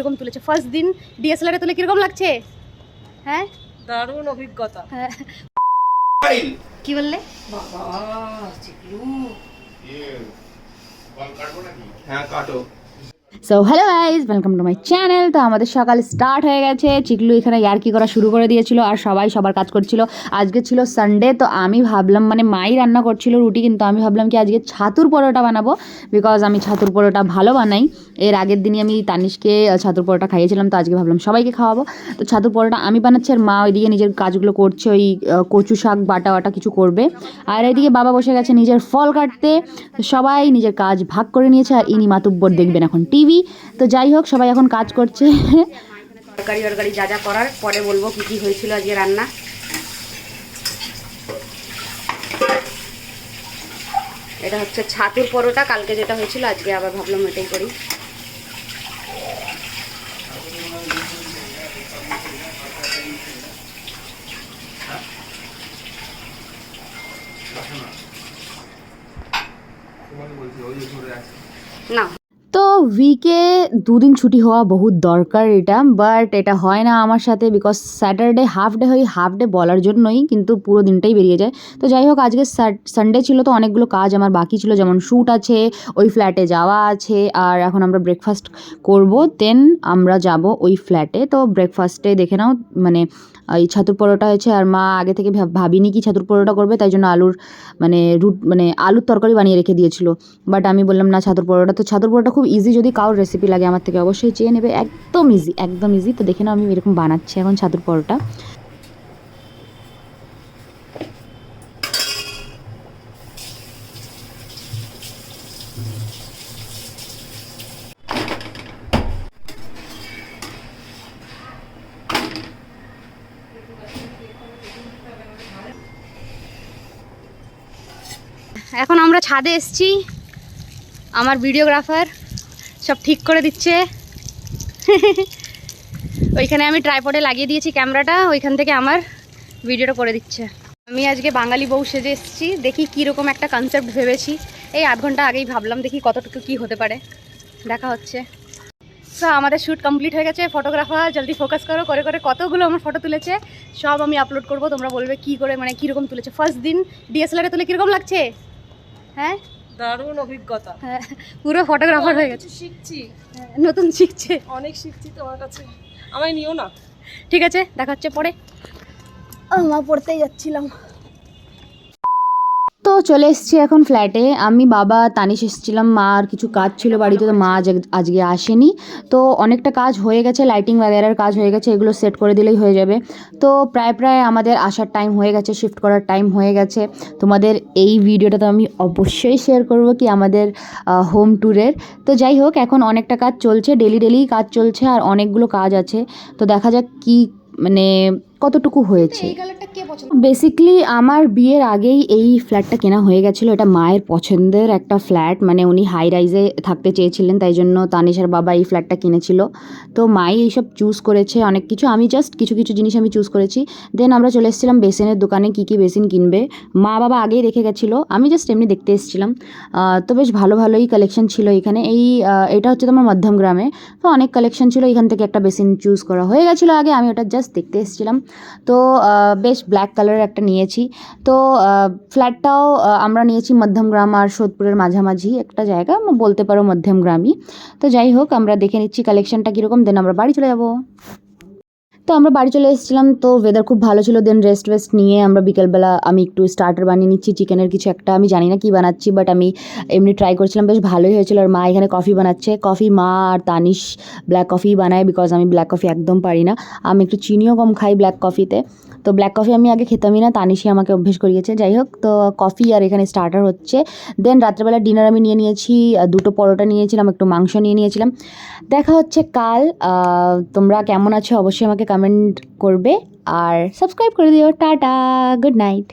কীরকম তুলেছে। ফার্স্ট দিন ডিএসএলআরে তুলে কীরকম লাগছে? হ্যাঁ, দারুণ অভিজ্ঞতা। হ্যাঁ। কি বললে? বাবা চিকলু হ্যাঁ কাটো। So hello guys, welcome to my channel. তো আমাদের সকাল স্টার্ট হয়ে গেছে। চিকলু এখানে ইয়ার্কি করা শুরু করে দিয়েছিল আর সবাই সবার কাজ করছিল। আজকে ছিল সানডে, তো আমি ভাবলাম মানে মাই রান্না করছিল রুটি, কিন্তু আমি ভাবলাম কি আজকে ছাতুর পরোটা বানাবো, বিকজ আমি ছাতুর পরোটা ভালো বানাই। এর আগের দিনই আমি তানিশকে ছাতুর পরোটা খাইয়েছিলাম, তো আজকে ভাবলাম সবাইকে খাওয়াবো। তো ছাতুর পরোটা আমি বানাচ্ছি আর মা ওইদিকে নিজের কাজগুলো করছে, ওই কচু শাক বাটা কিছু করবে। আর এদিকে বাবা বসে গেছে নিজের ফল কাটতে। সবাই নিজের কাজ ভাগ করে নিয়েছে আর ইনি মাতুব্বর দেখবেন এখন টিভি। তো যাই হোক, সবাই এখন কাজ করছে। তরকারি যা যা করার পরে বলবো কি কি হয়েছিল আজকে রান্না। এটা হচ্ছে ছাতুর পরোটা, কালকে যেটা হয়েছিল আজকে আবার ভাবলাম এটাই করি। না, তো উইকে 2 দিন ছুটি হওয়া বহুত দরকার এটা, বাট এটা হয় না আমার সাথে, বিকজ স্যাটারডে হাফ ডে হয়, হাফ ডে বলার জন্যই, কিন্তু পুরো দিনটাই বেরিয়ে যায়। তো যাই হোক, আজকে সানডে ছিল, তো অনেকগুলো কাজ আমার বাকি ছিল, যেমন শ্যুট আছে, ওই ফ্ল্যাটে যাওয়া আছে, আর এখন আমরা ব্রেকফাস্ট করব, দেন আমরা যাব ওই ফ্ল্যাটে। তো ব্রেকফাস্টে দেখে নাও, মানে এই ছাতুর পরোটা হয়েছে, আর মা আগে থেকে ভাবিনি কি ছাতুর পরোটা করবে, তাই জন্য আলুর তরকারি বানিয়ে রেখে দিয়েছিল। বাট আমি বললাম না, ছাতুর পরোটা। তো ছাতুর পরোটা খুব ইজি, যদি কারোর রেসিপি লাগে আমার থেকে অবশ্যই চেয়ে নেবে, একদম ইজি, একদম ইজি। তো দেখে নাও আমি এরকম বানাচ্ছি এখন ছাতুর পরোটা। এখন আমরা ছাদে এসেছি, আমার ভিডিওগ্রাফার সব ঠিক করে দিচ্ছে। ওইখানে আমি ট্রাইপডে লাগিয়ে দিয়েছি ক্যামেরাটা, ওইখান থেকে আমার ভিডিওটা করে দিচ্ছে। আমি আজকে বাঙালি বউ সেজে এসেছি, দেখি কীরকম একটা কনসেপ্ট ভেবেছি। এই আধ ঘন্টা আগেই ভাবলাম, দেখি কতটুকু কি হতে পারে, দেখা হচ্ছে। তো আমাদের শ্যুট কমপ্লিট হয়ে গেছে। ফটোগ্রাফার জলদি ফোকাস করো, করে করে কতগুলো আমার ফটো তুলেছে, সব আমি আপলোড করব। তোমরা বলবে কি করে, মানে কীরকম তুলেছে। ফার্স্ট দিন ডিএসএলআরে তুলে কীরকম লাগছে? হ্যাঁ, দারুণ অভিজ্ঞতা। হ্যাঁ, পুরো ফটোগ্রাফার হয়ে গেছে। শিখছি, নতুন শিখছে, অনেক শিখছি তোমার কাছে, আমায় নিও না। ঠিক আছে, দেখা হচ্ছে পরে। মা পড়তেই যাচ্ছিলাম। তো চলে এসেছি এখন ফ্ল্যাটে। আমি, বাবা, তানিশ এসেছিলাম। মা আর কিছু কাজ ছিল বাড়িতে, তো মা আজকে আসেনি। তো অনেকটা কাজ হয়ে গেছে, লাইটিং বাগেরার কাজ হয়ে গেছে, এগুলো সেট করে দিলেই হয়ে যাবে। তো প্রায় আমাদের আসার টাইম হয়ে গেছে, শিফট করার টাইম হয়ে গেছে। তোমাদের এই ভিডিওটা তো আমি অবশ্যই শেয়ার করব কি আমাদের হোম ট্যুরের। তো যাই হোক, এখন অনেকটা কাজ চলছে, ডেলি কাজ চলছে, আর অনেকগুলো কাজ আছে। তো দেখা যাক কি মানে কতটুকু হয়েছে। বেসিক্যালি আমার বিয়ের আগেই এই ফ্ল্যাটটা কেনা হয়ে গেছিলো। এটা মায়ের পছন্দের একটা ফ্ল্যাট, মানে উনি হাই রাইজে থাকতে চেয়েছিলেন, তাই জন্য তানিশার বাবা এই ফ্ল্যাটটা কিনেছিল। তো মাই এইসব চুজ করেছে অনেক কিছু, আমি জাস্ট কিছু জিনিস আমি চুজ করেছি। দেন আমরা চলে এসেছিলাম বেসিনের দোকানে, কী বেসিন কিনবে মা বাবা আগেই রেখে গেছিলো, আমি জাস্ট এমনি দেখতে এসেছিলাম। তো বেশ ভালোই কালেকশন ছিল এখানে। এটা হচ্ছে তোমার মধ্যম গ্রামে, তো অনেক কালেকশন ছিল। এখান থেকে একটা বেসিন চুজ করা হয়ে গেছিলো আগে, আমি ওটা জাস্ট দেখতে এসেছিলাম। তো বেশ ব্ল্যাক কালারের একটা নিয়েছি। তো ফ্ল্যাটটাও আমরা নিয়েছি মধ্যমগ্রাম আর সোদপুরের মাঝামাঝি একটা জায়গা, বলতে পারো মধ্যমগ্রামই। তো যাই হোক, আমরা দেখে নিচ্ছি কালেকশনটা কীরকম, দেন আমরা বাড়ি চলে যাব। তো আমরা বাড়ি চলে এসেছিলাম, তো ওয়েদার খুব ভালো ছিল। দেন রেস্ট নিয়ে আমরা বিকেলবেলা আমি একটু স্টার্টার বানিয়ে নিচ্ছি, চিকেনের কিছু একটা, আমি জানি না কি বানাচ্ছি, বাট আমি এমনি ট্রাই করছিলাম, বেশ ভালোই হয়েছিল। আর মা এখানে কফি বানাচ্ছে। কফি মা আর তানিশ ব্ল্যাক কফি বানায়, বিকজ আমি ব্ল্যাক কফি একদম পারি না, আমি একটু চিনিও কম খাই ব্ল্যাক কফিতে। তো ব্ল্যাক কফি আমি আগে খেতামই না, তানিশই আমাকে অভ্যেস করিয়েছে। যাই হোক, তো কফি আর এখানে স্টার্টার হচ্ছে। দেন রাত্রেবেলা ডিনার আমি নিয়ে নিয়েছি, 2টো পরোটা নিয়েছিলাম, একটু মাংস নিয়ে নিয়েছিলাম। দেখা হচ্ছে কাল। তোমরা কেমন আছো অবশ্যই আমাকে কমেন্ট করবে, আর সাবস্ক্রাইব করে দিও। Tata, good night.